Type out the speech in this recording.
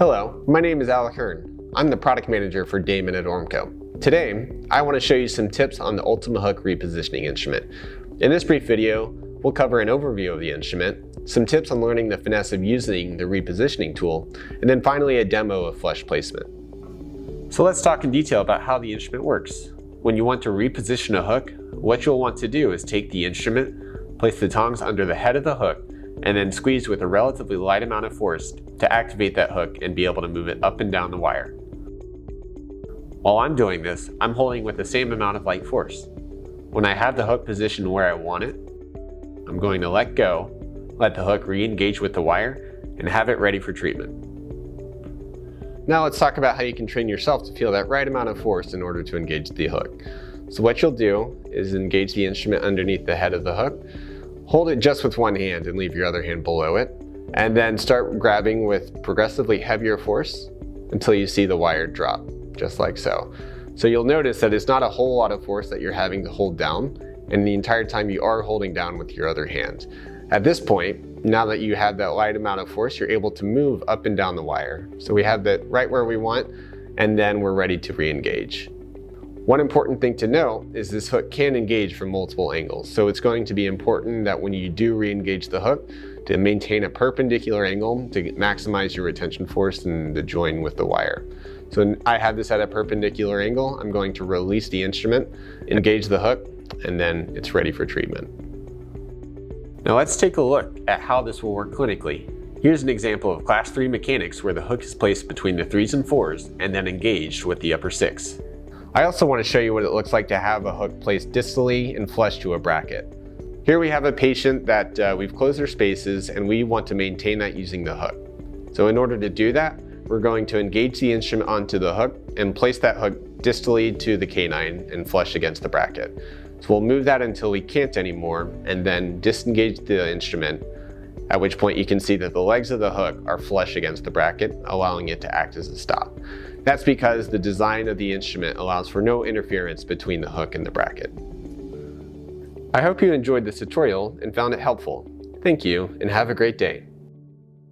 Hello, my name is Alec Hearn. I'm the product manager for Damon at Ormco. Today, I want to show you some tips on the Ultima Hook repositioning instrument. In this brief video, we'll cover an overview of the instrument, some tips on learning the finesse of using the repositioning tool, and then finally a demo of flush placement. So let's talk in detail about how the instrument works. When you want to reposition a hook, what you'll want to do is take the instrument, place the tongs under the head of the hook, and then squeeze with a relatively light amount of force to activate that hook and be able to move it up and down the wire. While I'm doing this, I'm holding with the same amount of light force. When I have the hook positioned where I want it, I'm going to let go, let the hook re-engage with the wire, and have it ready for treatment. Now let's talk about how you can train yourself to feel that right amount of force in order to engage the hook. So what you'll do is engage the instrument underneath the head of the hook, hold it just with one hand and leave your other hand below it, and then start grabbing with progressively heavier force until you see the wire drop, just like so. So you'll notice that it's not a whole lot of force that you're having to hold down, and the entire time you are holding down with your other hand. At this point, now that you have that light amount of force, you're able to move up and down the wire. So we have that right where we want, and then we're ready to re-engage. One important thing to know is this hook can engage from multiple angles. So it's going to be important that when you do re-engage the hook, to maintain a perpendicular angle to maximize your retention force and the join with the wire. So I have this at a perpendicular angle. I'm going to release the instrument, engage the hook, and then it's ready for treatment. Now let's take a look at how this will work clinically. Here's an example of Class 3 mechanics where the hook is placed between the 3s and 4s and then engaged with the upper 6. I also want to show you what it looks like to have a hook placed distally and flush to a bracket. Here we have a patient that we've closed their spaces and we want to maintain that using the hook. So in order to do that, we're going to engage the instrument onto the hook and place that hook distally to the canine and flush against the bracket. So we'll move that until we can't anymore and then disengage the instrument, at which point you can see that the legs of the hook are flush against the bracket, allowing it to act as a stop. That's because the design of the instrument allows for no interference between the hook and the bracket. I hope you enjoyed this tutorial and found it helpful. Thank you and have a great day.